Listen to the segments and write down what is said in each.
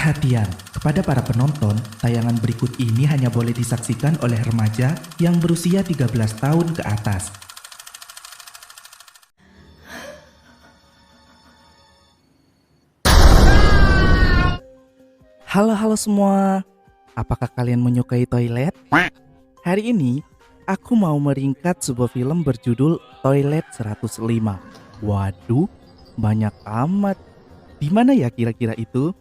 Perhatian, kepada para penonton, tayangan berikut ini hanya boleh disaksikan oleh remaja yang berusia 13 tahun ke atas. Halo semua, apakah kalian menyukai toilet? Hari ini, aku mau meringkat sebuah film berjudul Toilet 105. Waduh, banyak amat. Di mana ya kira-kira itu?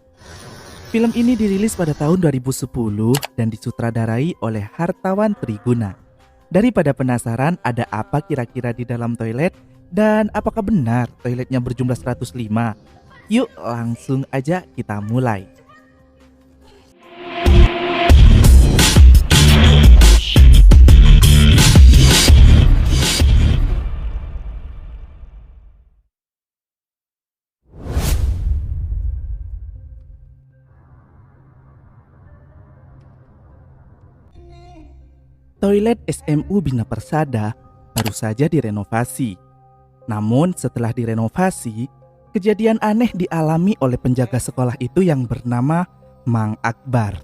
Film ini dirilis pada tahun 2010 dan disutradarai oleh Hartawan Triguna. Daripada penasaran ada apa kira-kira di dalam toilet dan apakah benar toiletnya berjumlah 105? Yuk langsung aja kita mulai. Toilet SMU Bina Persada baru saja direnovasi. Namun setelah direnovasi, kejadian aneh dialami oleh penjaga sekolah itu yang bernama Mang Akbar.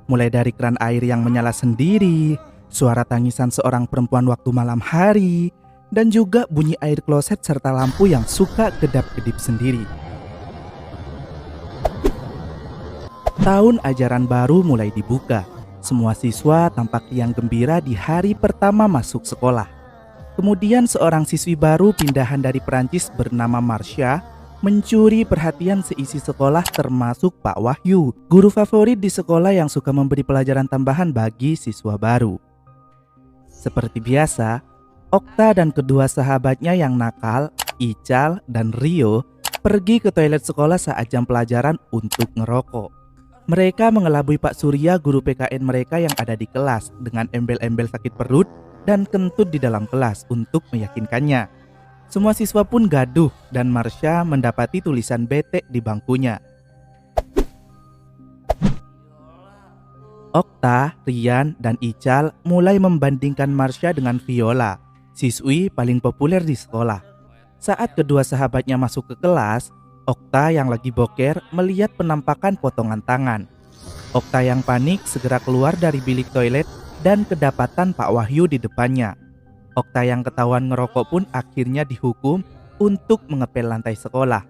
Mulai dari keran air yang menyala sendiri, suara tangisan seorang perempuan waktu malam hari, dan juga bunyi air kloset serta lampu yang suka kedap-kedip sendiri. Tahun ajaran baru mulai dibuka. Semua siswa tampak riang gembira di hari pertama masuk sekolah. Kemudian seorang siswi baru pindahan dari Perancis bernama Marsha mencuri perhatian seisi sekolah termasuk Pak Wahyu, guru favorit di sekolah yang suka memberi pelajaran tambahan bagi siswa baru. Seperti biasa, Okta dan kedua sahabatnya yang nakal, Ical dan Rio, pergi ke toilet sekolah saat jam pelajaran untuk ngerokok. Mereka mengelabui Pak Surya, guru PKN mereka yang ada di kelas, dengan embel-embel sakit perut dan kentut di dalam kelas untuk meyakinkannya. Semua siswa pun gaduh dan Marsha mendapati tulisan bete di bangkunya. Okta, Rian, dan Ical mulai membandingkan Marsha dengan Viola, siswi paling populer di sekolah. Saat kedua sahabatnya masuk ke kelas, Okta yang lagi boker melihat penampakan potongan tangan. Okta yang panik segera keluar dari bilik toilet dan kedapatan Pak Wahyu di depannya. Okta yang ketahuan ngerokok pun akhirnya dihukum untuk mengepel lantai sekolah.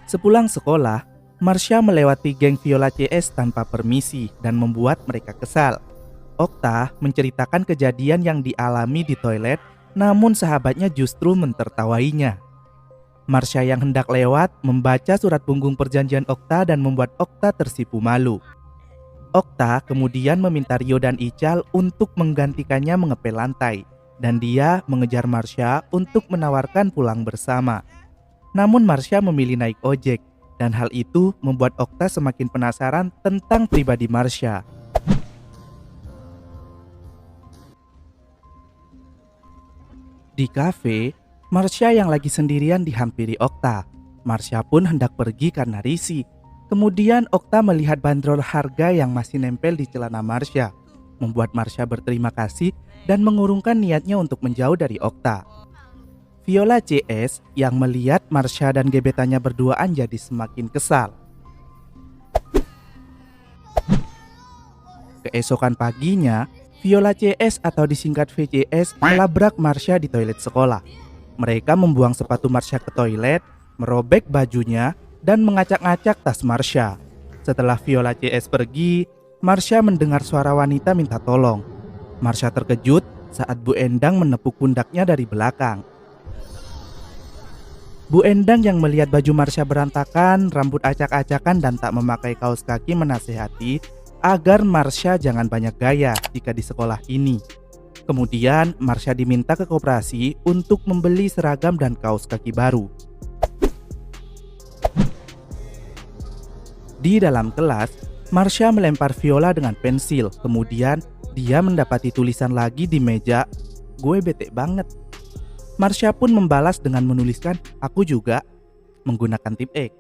Sepulang sekolah, Marsha melewati geng Viola CS tanpa permisi dan membuat mereka kesal. Okta menceritakan kejadian yang dialami di toilet, namun sahabatnya justru mentertawainya. Marsha yang hendak lewat membaca surat punggung perjanjian Okta dan membuat Okta tersipu malu. Okta kemudian meminta Rio dan Ical untuk menggantikannya mengepel lantai, dan dia mengejar Marsha untuk menawarkan pulang bersama. Namun Marsha memilih naik ojek, dan hal itu membuat Okta semakin penasaran tentang pribadi Marsha. Di kafe, Marsha yang lagi sendirian dihampiri Okta. Marsha pun hendak pergi karena risih. Kemudian Okta melihat bandrol harga yang masih nempel di celana Marsha, membuat Marsha berterima kasih dan mengurungkan niatnya untuk menjauh dari Okta. Viola CS yang melihat Marsha dan gebetannya berduaan jadi semakin kesal. Keesokan paginya, Viola CS atau disingkat VCS melabrak Marsha di toilet sekolah. Mereka membuang sepatu Marsha ke toilet, merobek bajunya, dan mengacak-ngacak tas Marsha. Setelah Viola CS pergi, Marsha mendengar suara wanita minta tolong. Marsha terkejut saat Bu Endang menepuk pundaknya dari belakang. Bu Endang yang melihat baju Marsha berantakan, rambut acak-acakan, dan tak memakai kaos kaki menasehati agar Marsha jangan banyak gaya jika di sekolah ini. Kemudian Marsha diminta ke koperasi untuk membeli seragam dan kaos kaki baru. Di dalam kelas, Marsha melempar Viola dengan pensil. Kemudian dia mendapati tulisan lagi di meja, "Gue bete banget." Marsha pun membalas dengan menuliskan, "Aku juga," menggunakan tip X.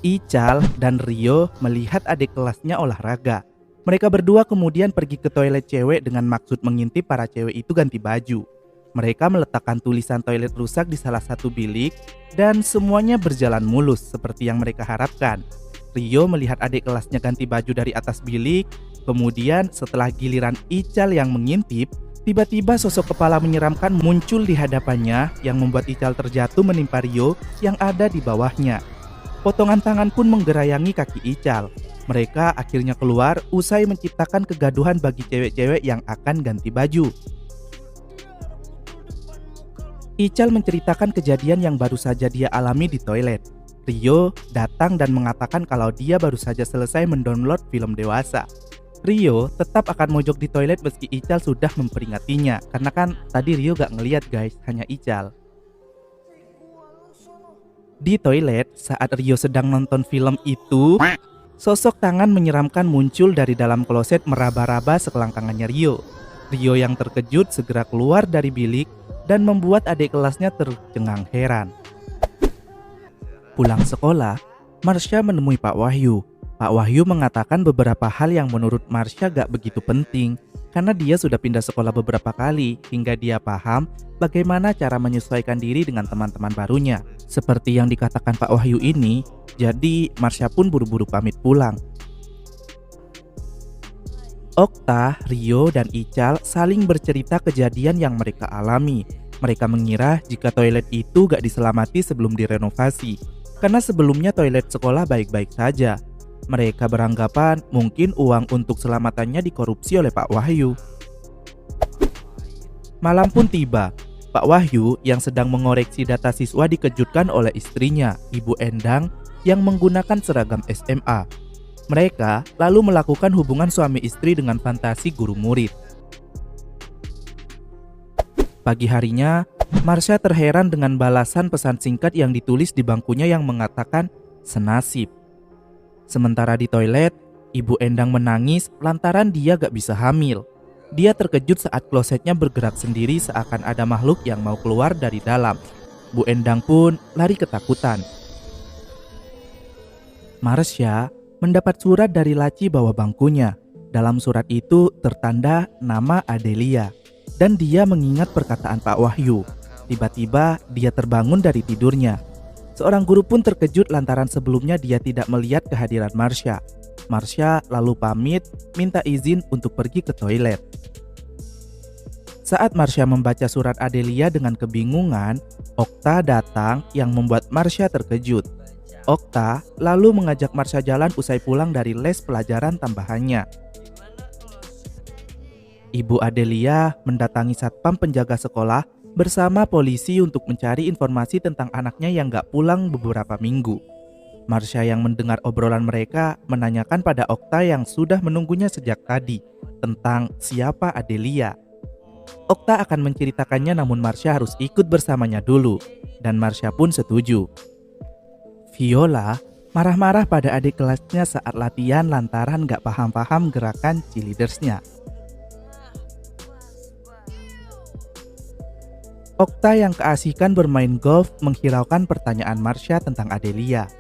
Ical dan Rio melihat adik kelasnya olahraga. Mereka berdua kemudian pergi ke toilet cewek dengan maksud mengintip para cewek itu ganti baju. Mereka meletakkan tulisan toilet rusak di salah satu bilik dan semuanya berjalan mulus seperti yang mereka harapkan. Rio melihat adik kelasnya ganti baju dari atas bilik, kemudian setelah giliran Ical yang mengintip, tiba-tiba sosok kepala menyeramkan muncul di hadapannya yang membuat Ical terjatuh menimpa Rio yang ada di bawahnya. Potongan tangan pun menggerayangi kaki Ical. Mereka akhirnya keluar usai menciptakan kegaduhan bagi cewek-cewek yang akan ganti baju. Ical menceritakan kejadian yang baru saja dia alami di toilet. Rio datang dan mengatakan kalau dia baru saja selesai mendownload film dewasa. Rio tetap akan mojok di toilet meski Ical sudah memperingatinya. Karena kan tadi Rio gak ngeliat guys, hanya Ical. Di toilet saat Rio sedang nonton film itu, sosok tangan menyeramkan muncul dari dalam kloset meraba-raba selangkangannya Rio. Rio yang terkejut segera keluar dari bilik dan membuat adik kelasnya tercengang heran. Pulang sekolah, Marsha menemui Pak Wahyu. Pak Wahyu mengatakan beberapa hal yang menurut Marsha gak begitu penting karena dia sudah pindah sekolah beberapa kali hingga dia paham bagaimana cara menyesuaikan diri dengan teman-teman barunya. Seperti yang dikatakan Pak Wahyu ini, jadi Marsha pun buru-buru pamit pulang. Okta, Rio, dan Ical saling bercerita kejadian yang mereka alami. Mereka mengira jika toilet itu gak diselamati sebelum direnovasi, karena sebelumnya toilet sekolah baik-baik saja. Mereka beranggapan mungkin uang untuk selamatannya dikorupsi oleh Pak Wahyu. Malam pun tiba. Pak Wahyu yang sedang mengoreksi data siswa dikejutkan oleh istrinya, Ibu Endang, yang menggunakan seragam SMA. Mereka lalu melakukan hubungan suami istri dengan fantasi guru murid. Pagi harinya, Marsha terheran dengan balasan pesan singkat yang ditulis di bangkunya yang mengatakan senasib. Sementara di toilet, Ibu Endang menangis lantaran dia gak bisa hamil. Dia terkejut saat klosetnya bergerak sendiri seakan ada makhluk yang mau keluar dari dalam. Bu Endang pun lari ketakutan. Marsha mendapat surat dari laci bawah bangkunya. Dalam surat itu tertanda nama Adelia. Dan dia mengingat perkataan Pak Wahyu. Tiba-tiba dia terbangun dari tidurnya. Seorang guru pun terkejut lantaran sebelumnya dia tidak melihat kehadiran Marsha. Marsha lalu pamit minta izin untuk pergi ke toilet. Saat Marsha membaca surat Adelia dengan kebingungan, Okta datang yang membuat Marsha terkejut. Okta lalu mengajak Marsha jalan usai pulang dari les pelajaran tambahannya. Ibu Adelia mendatangi satpam penjaga sekolah bersama polisi untuk mencari informasi tentang anaknya yang gak pulang beberapa minggu. Marsha yang mendengar obrolan mereka menanyakan pada Okta yang sudah menunggunya sejak tadi tentang siapa Adelia. Okta akan menceritakannya namun Marsha harus ikut bersamanya dulu dan Marsha pun setuju. Viola marah-marah pada adik kelasnya saat latihan lantaran gak paham-paham gerakan cheerleadersnya. Okta yang keasikan bermain golf menghiraukan pertanyaan Marsha tentang Adelia.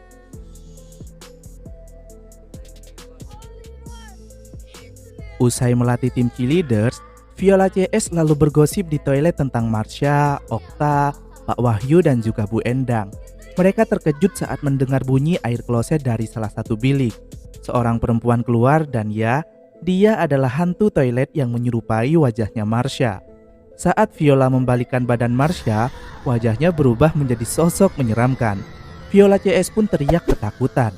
Usai melatih tim cheerleaders, Viola CS lalu bergosip di toilet tentang Marsha, Okta, Pak Wahyu dan juga Bu Endang. Mereka terkejut saat mendengar bunyi air kloset dari salah satu bilik. Seorang perempuan keluar dan dia adalah hantu toilet yang menyerupai wajahnya Marsha. Saat Viola membalikkan badan Marsha, wajahnya berubah menjadi sosok menyeramkan. Viola CS pun teriak ketakutan.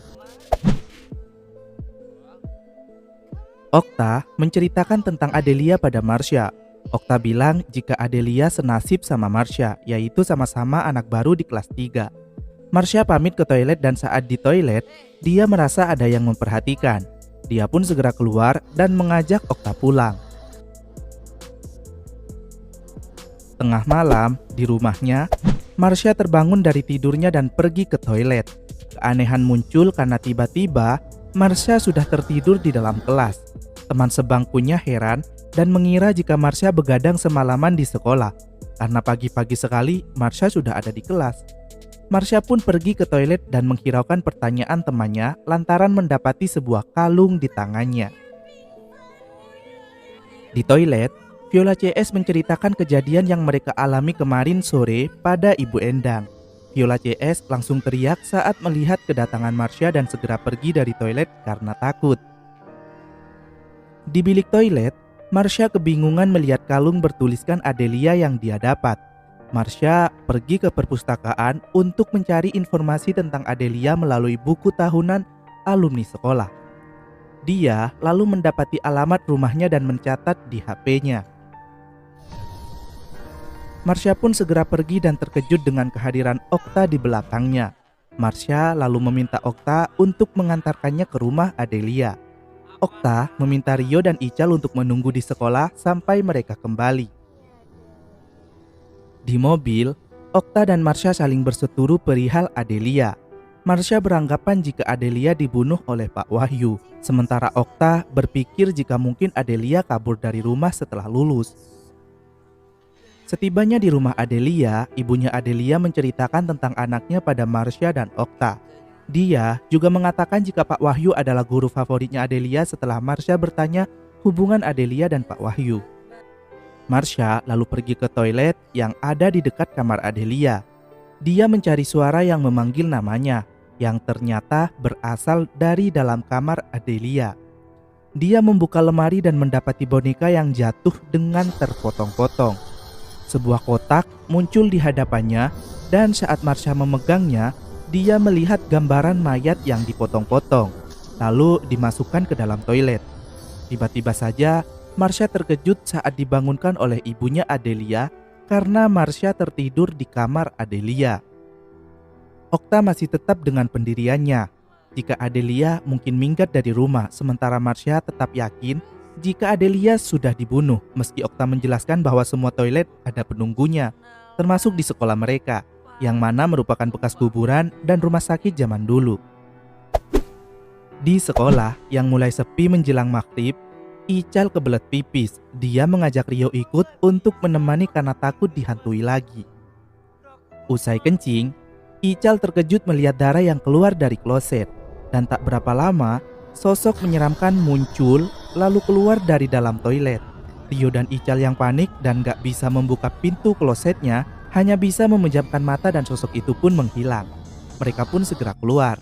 Okta menceritakan tentang Adelia pada Marsha. Okta bilang jika Adelia senasib sama Marsha, yaitu sama-sama anak baru di kelas 3. Marsha pamit ke toilet dan saat di toilet, dia merasa ada yang memperhatikan. Dia pun segera keluar dan mengajak Okta pulang. Tengah malam, di rumahnya, Marsha terbangun dari tidurnya dan pergi ke toilet. Keanehan muncul karena tiba-tiba Marsha sudah tertidur di dalam kelas. Teman sebangkunya heran dan mengira jika Marsha begadang semalaman di sekolah. Karena pagi-pagi sekali Marsha sudah ada di kelas. Marsha pun pergi ke toilet dan menghiraukan pertanyaan temannya lantaran mendapati sebuah kalung di tangannya. Di toilet, Viola CS menceritakan kejadian yang mereka alami kemarin sore pada Ibu Endang. Viola CS langsung teriak saat melihat kedatangan Marsha dan segera pergi dari toilet karena takut. Di bilik toilet, Marsha kebingungan melihat kalung bertuliskan Adelia yang dia dapat. Marsha pergi ke perpustakaan untuk mencari informasi tentang Adelia melalui buku tahunan alumni sekolah. Dia lalu mendapati alamat rumahnya dan mencatat di HP-nya. Marsha pun segera pergi dan terkejut dengan kehadiran Okta di belakangnya. Marsha lalu meminta Okta untuk mengantarkannya ke rumah Adelia. Okta meminta Rio dan Ical untuk menunggu di sekolah sampai mereka kembali. Di mobil, Okta dan Marsha saling berseteru perihal Adelia. Marsha beranggapan jika Adelia dibunuh oleh Pak Wahyu, sementara Okta berpikir jika mungkin Adelia kabur dari rumah setelah lulus. Setibanya di rumah Adelia, ibunya Adelia menceritakan tentang anaknya pada Marsha dan Okta. Dia juga mengatakan jika Pak Wahyu adalah guru favoritnya Adelia setelah Marsha bertanya hubungan Adelia dan Pak Wahyu. Marsha lalu pergi ke toilet yang ada di dekat kamar Adelia. Dia mencari suara yang memanggil namanya, yang ternyata berasal dari dalam kamar Adelia. Dia membuka lemari dan mendapati boneka yang jatuh dengan terpotong-potong. Sebuah kotak muncul di hadapannya dan saat Marsha memegangnya, dia melihat gambaran mayat yang dipotong-potong, lalu dimasukkan ke dalam toilet. Tiba-tiba saja, Marsha terkejut saat dibangunkan oleh ibunya Adelia karena Marsha tertidur di kamar Adelia. Okta masih tetap dengan pendiriannya. Jika Adelia mungkin minggat dari rumah, sementara Marsha tetap yakin jika Adelia sudah dibunuh, meski Okta menjelaskan bahwa semua toilet ada penunggunya, termasuk di sekolah mereka, yang mana merupakan bekas kuburan dan rumah sakit zaman dulu. Di sekolah yang mulai sepi menjelang maghrib, Ical kebelet pipis. Dia mengajak Rio ikut untuk menemani karena takut dihantui lagi. Usai kencing, Ical terkejut melihat darah yang keluar dari kloset. Dan tak berapa lama, sosok menyeramkan muncul lalu keluar dari dalam toilet. Rio dan Ical yang panik dan gak bisa membuka pintu klosetnya, hanya bisa memejamkan mata dan sosok itu pun menghilang. Mereka pun segera keluar.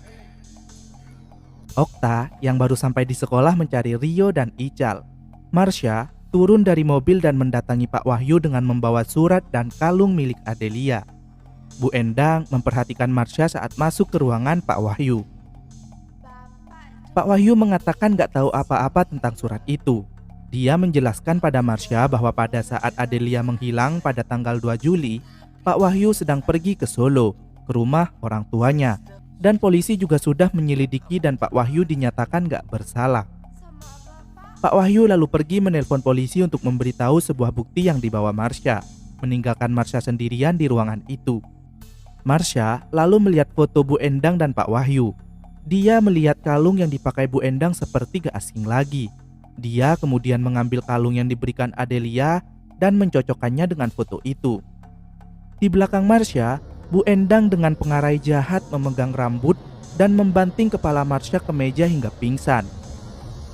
Okta yang baru sampai di sekolah mencari Rio dan Ical. Marsha turun dari mobil dan mendatangi Pak Wahyu dengan membawa surat dan kalung milik Adelia. Bu Endang memperhatikan Marsha saat masuk ke ruangan Pak Wahyu. Pak Wahyu mengatakan gak tahu apa-apa tentang surat itu. Dia menjelaskan pada Marsha bahwa pada saat Adelia menghilang pada tanggal 2 Juli, Pak Wahyu sedang pergi ke Solo, ke rumah orang tuanya, dan polisi juga sudah menyelidiki dan Pak Wahyu dinyatakan gak bersalah. Pak Wahyu lalu pergi menelpon polisi untuk memberitahu sebuah bukti yang dibawa Marsha, meninggalkan Marsha sendirian di ruangan itu. Marsha lalu melihat foto Bu Endang dan Pak Wahyu. Dia melihat kalung yang dipakai Bu Endang seperti gak asing lagi. Dia kemudian mengambil kalung yang diberikan Adelia dan mencocokkannya dengan foto itu. Di belakang Marsha, Bu Endang dengan pengarai jahat memegang rambut dan membanting kepala Marsha ke meja hingga pingsan.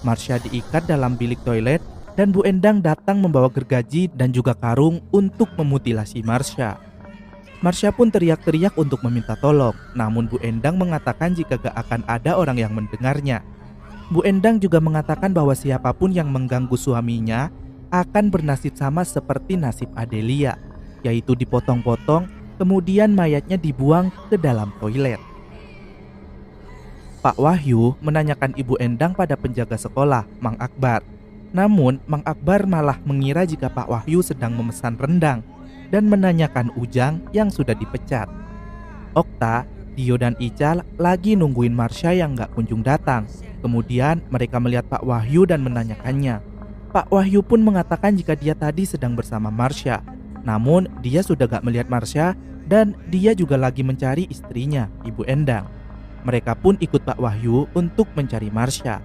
Marsha diikat dalam bilik toilet dan Bu Endang datang membawa gergaji dan juga karung untuk memutilasi Marsha. Marsha pun teriak-teriak untuk meminta tolong, namun Bu Endang mengatakan jika gak akan ada orang yang mendengarnya. Bu Endang juga mengatakan bahwa siapapun yang mengganggu suaminya akan bernasib sama seperti nasib Adelia, yaitu dipotong-potong, kemudian mayatnya dibuang ke dalam toilet. Pak Wahyu menanyakan Ibu Endang pada penjaga sekolah, Mang Akbar. Namun, Mang Akbar malah mengira jika Pak Wahyu sedang memesan rendang dan menanyakan Ujang yang sudah dipecat. Okta, Dio dan Ical lagi nungguin Marsha yang gak kunjung datang. Kemudian mereka melihat Pak Wahyu dan menanyakannya. Pak Wahyu pun mengatakan jika dia tadi sedang bersama Marsha. Namun dia sudah gak melihat Marsha dan dia juga lagi mencari istrinya, Ibu Endang. Mereka pun ikut Pak Wahyu untuk mencari Marsha.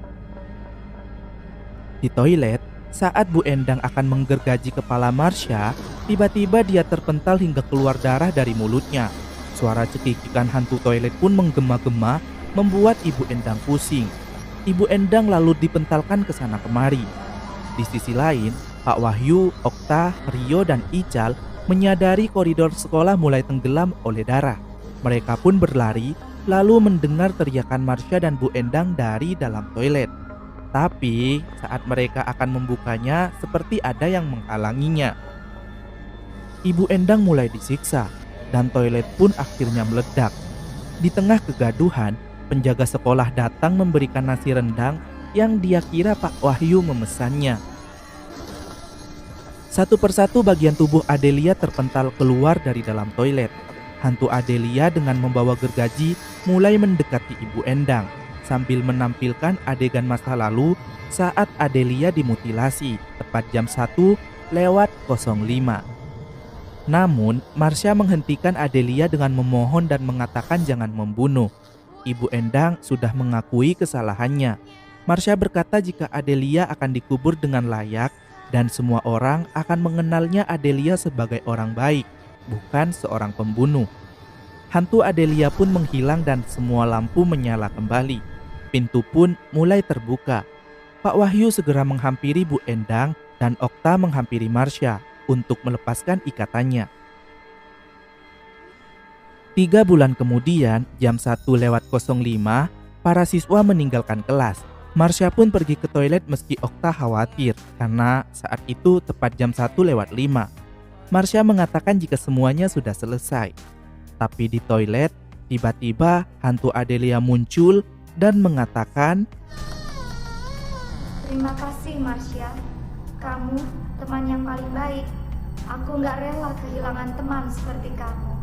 Di toilet, saat Bu Endang akan menggergaji kepala Marsha, tiba-tiba dia terpental hingga keluar darah dari mulutnya. Suara cekikikan hantu toilet pun menggema-gema, membuat Ibu Endang pusing. Ibu Endang lalu dipentalkan ke sana kemari. Di sisi lain, Pak Wahyu, Okta, Rio, dan Ical menyadari koridor sekolah mulai tenggelam oleh darah. Mereka pun berlari, lalu mendengar teriakan Marsha dan Bu Endang dari dalam toilet. Tapi saat mereka akan membukanya, seperti ada yang menghalanginya. Ibu Endang mulai disiksa, dan toilet pun akhirnya meledak. Di tengah kegaduhan, penjaga sekolah datang memberikan nasi rendang yang dia kira Pak Wahyu memesannya. Satu persatu bagian tubuh Adelia terpental keluar dari dalam toilet. Hantu Adelia dengan membawa gergaji mulai mendekati Ibu Endang sambil menampilkan adegan masa lalu saat Adelia dimutilasi tepat jam 1:05. Namun, Marsha menghentikan Adelia dengan memohon dan mengatakan jangan membunuh. Ibu Endang sudah mengakui kesalahannya. Marsha berkata jika Adelia akan dikubur dengan layak dan semua orang akan mengenalnya Adelia sebagai orang baik, bukan seorang pembunuh. Hantu Adelia pun menghilang dan semua lampu menyala kembali. Pintu pun mulai terbuka. Pak Wahyu segera menghampiri Bu Endang dan Okta menghampiri Marsha untuk melepaskan ikatannya. 3 bulan kemudian, jam 1:05, para siswa meninggalkan kelas. Marsha pun pergi ke toilet meski Okta khawatir karena saat itu tepat jam 1:05. Marsha mengatakan jika semuanya sudah selesai. Tapi di toilet, tiba-tiba hantu Adelia muncul dan mengatakan, "Terima kasih Marsha, kamu teman yang paling baik. Aku gak rela kehilangan teman seperti kamu."